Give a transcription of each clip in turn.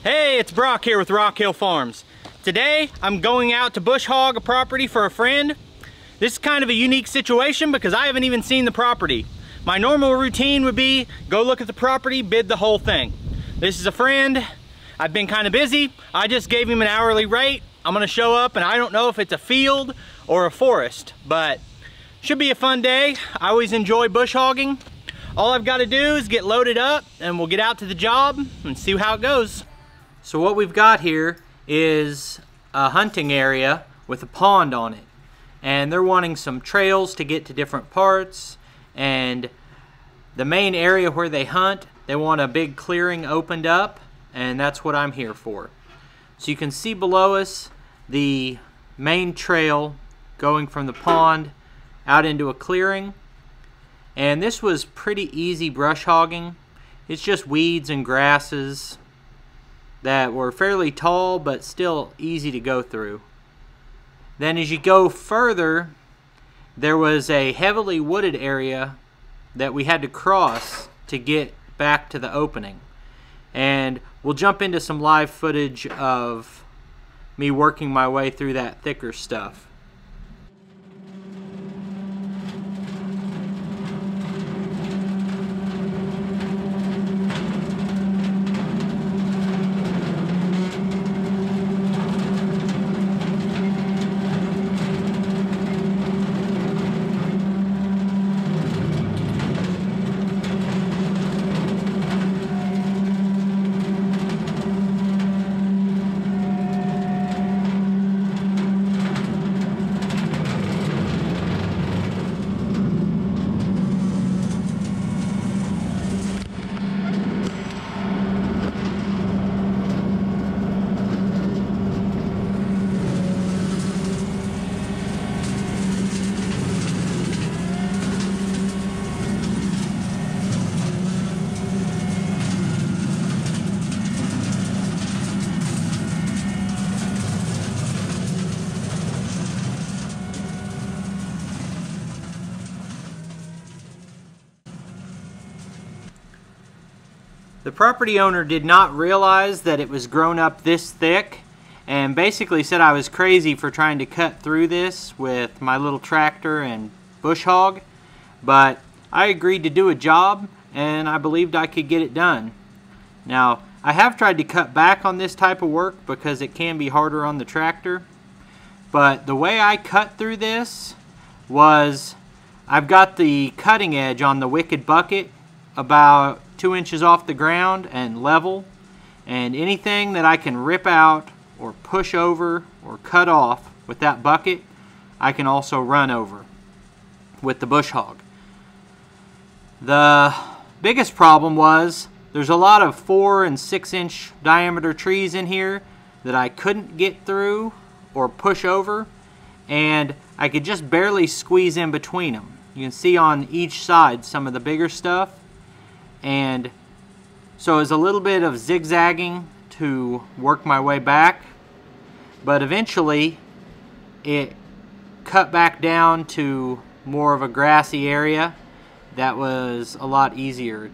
Hey, it's Brock here with Rock Hill Farms. Today, I'm going out to bush hog a property for a friend. This is kind of a unique situation because I haven't even seen the property. My normal routine would be go look at the property, bid the whole thing. This is a friend. I've been kind of busy. I just gave him an hourly rate. I'm gonna show up and I don't know if it's a field or a forest, but should be a fun day. I always enjoy bush hogging. All I've got to do is get loaded up and we'll get out to the job and see how it goes. So what we've got here is a hunting area with a pond on it. And they're wanting some trails to get to different parts. And the main area where they hunt, they want a big clearing opened up. And that's what I'm here for. So you can see below us the main trail going from the pond out into a clearing. And this was pretty easy brush hogging. It's just weeds and grasses that were fairly tall but still easy to go through. Then as you go further, there was a heavily wooded area that we had to cross to get back to the opening. And we'll jump into some live footage of me working my way through that thicker stuff. The property owner did not realize that it was grown up this thick and basically said I was crazy for trying to cut through this with my little tractor and bush hog, but I agreed to do a job and I believed I could get it done. Now, I have tried to cut back on this type of work because it can be harder on the tractor, but the way I cut through this was I've got the cutting edge on the Wicked bucket about 2 inches off the ground and level, and anything that I can rip out or push over or cut off with that bucket I can also run over with the bush hog. The biggest problem was there's a lot of 4 and 6 inch diameter trees in here that I couldn't get through or push over, and I could just barely squeeze in between them. You can see on each side some of the bigger stuff. And so it was a little bit of zigzagging to work my way back, but eventually it cut back down to more of a grassy area that was a lot easier.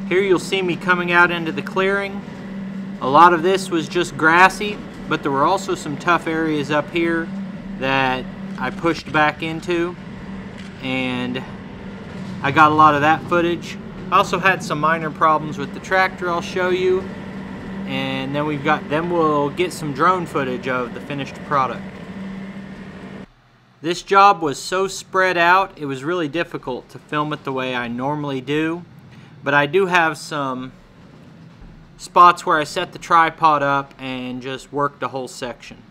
Here you'll see me coming out into the clearing. A lot of this was just grassy, but there were also some tough areas up here that I pushed back into, and I got a lot of that footage. I also had some minor problems with the tractor I'll show you, and then we'll get some drone footage of the finished product. This job was so spread out, it was really difficult to film it the way I normally do. But I do have some spots where I set the tripod up and just worked the whole section.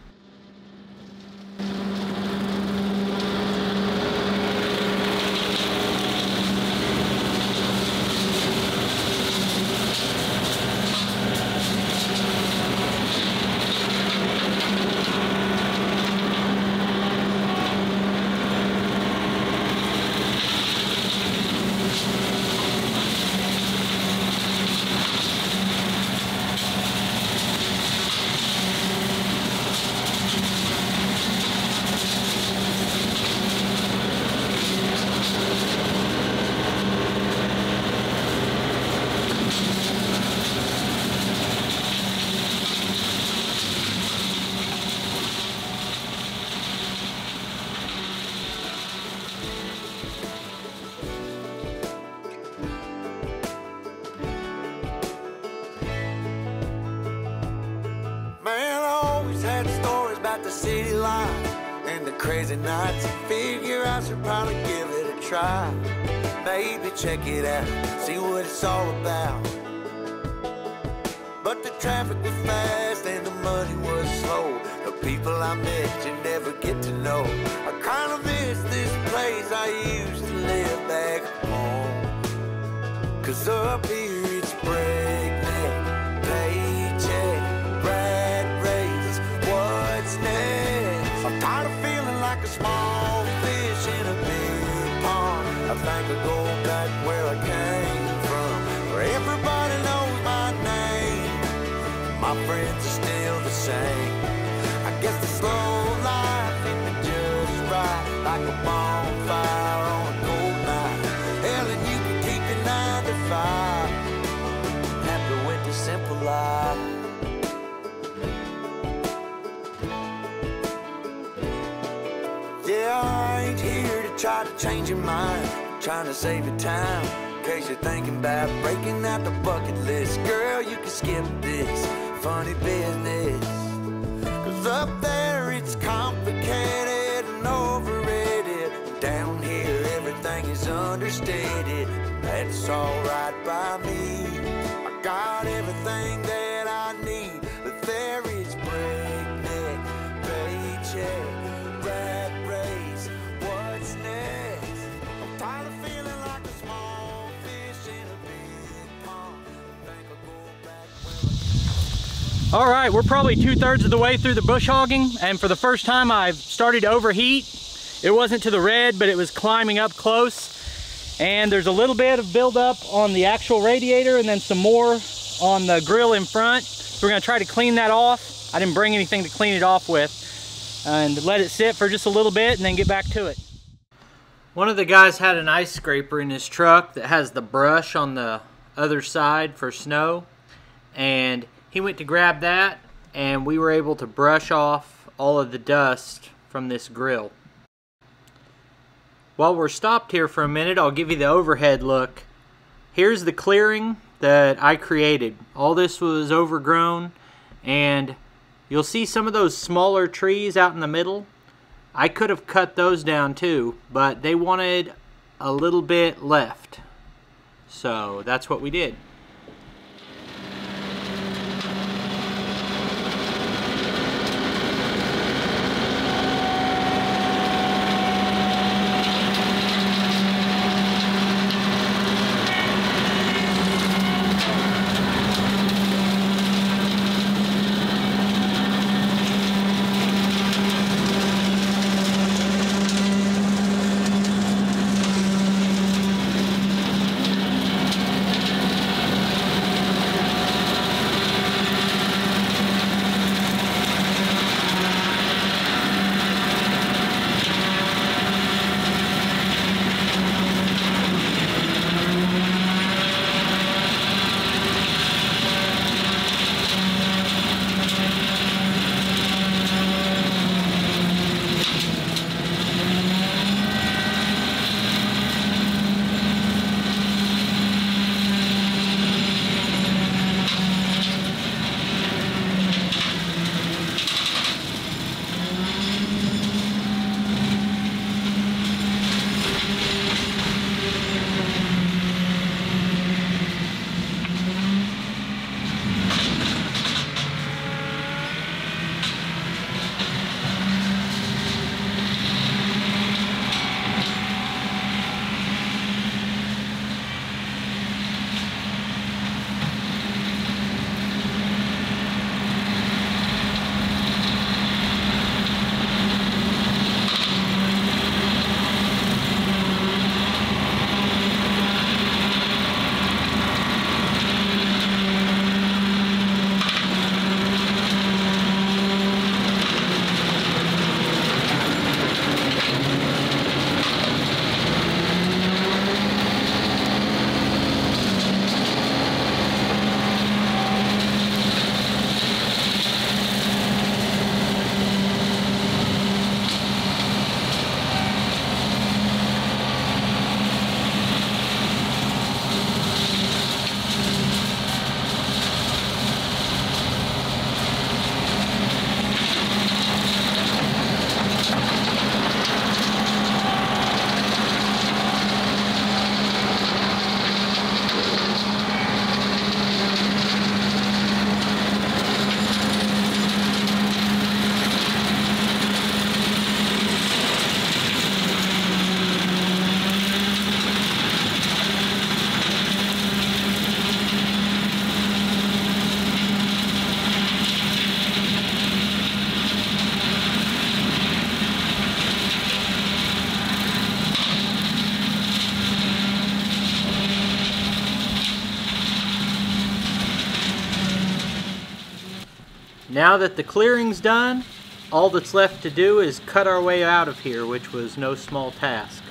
out the city lights and the crazy nights. Figure I should probably give it a try. Maybe check it out, see what it's all about. But the traffic was fast and the money was slow. The people I met you never get to know. I kinda miss this place I used to live back home. Cause up here it's breakneck, paycheck, rat race, what's next? I'm tired of feeling like a small fish in a big pond. I think I'll go back where I came from, where everybody knows my name. My friends are still the same. I guess the slow life hit me just right, like a bonfire on a cold night. Hell, and you can keep your 9 to 5, happy with the simple life. Yeah, I ain't here to try to change your mind, trying to save your time, in case you're thinking about breaking out the bucket list. Girl, you can skip this funny business, cause up there it's complicated and overrated. Down here everything is understated. That's alright by me. I got everything that I need, but there is breakneck, paycheck, rat race, what's next? I'm tired of feeling like a small fish in a big pond. I think I'll go back where All right, we're probably 2/3 of the way through the bush hogging, and for the first time I've started to overheat. It wasn't to the red, but it was climbing up close. And there's a little bit of buildup on the actual radiator and then some more on the grill in front. So we're gonna try to clean that off. I didn't bring anything to clean it off with. And let it sit for just a little bit and then get back to it. One of the guys had an ice scraper in his truck that has the brush on the other side for snow. And he went to grab that and we were able to brush off all of the dust from this grill. While we're stopped here for a minute, I'll give you the overhead look. Here's the clearing that I created. All this was overgrown, and you'll see some of those smaller trees out in the middle. I could have cut those down too, but they wanted a little bit left. So that's what we did. Now that the clearing's done, all that's left to do is cut our way out of here, which was no small task.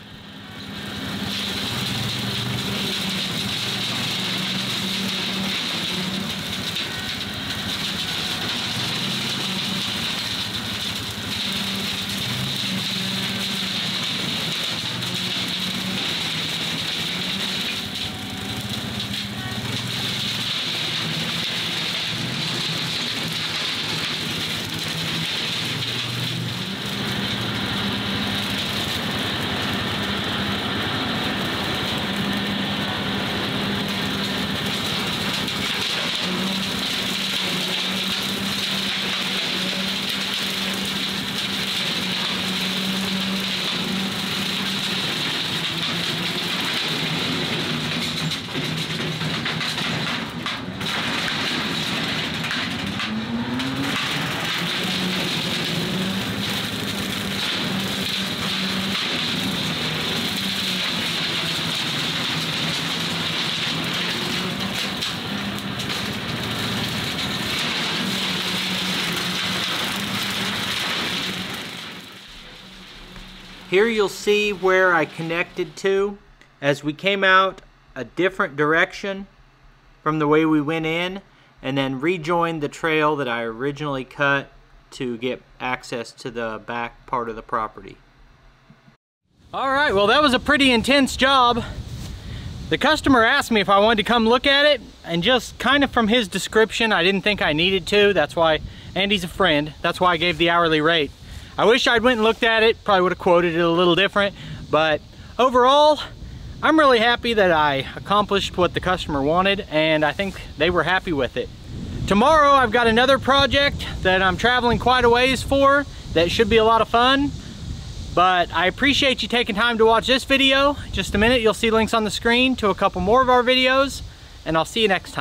Here you'll see where I connected to as we came out a different direction from the way we went in, and then rejoined the trail that I originally cut to get access to the back part of the property. Alright, well that was a pretty intense job. The customer asked me if I wanted to come look at it, and just kind of from his description I didn't think I needed to. That's why, and he's a friend, that's why I gave the hourly rate. I wish I'd went and looked at it, probably would have quoted it a little different, but overall, I'm really happy that I accomplished what the customer wanted, and I think they were happy with it. Tomorrow I've got another project that I'm traveling quite a ways for that should be a lot of fun, but I appreciate you taking time to watch this video. Just a minute, you'll see links on the screen to a couple more of our videos, and I'll see you next time.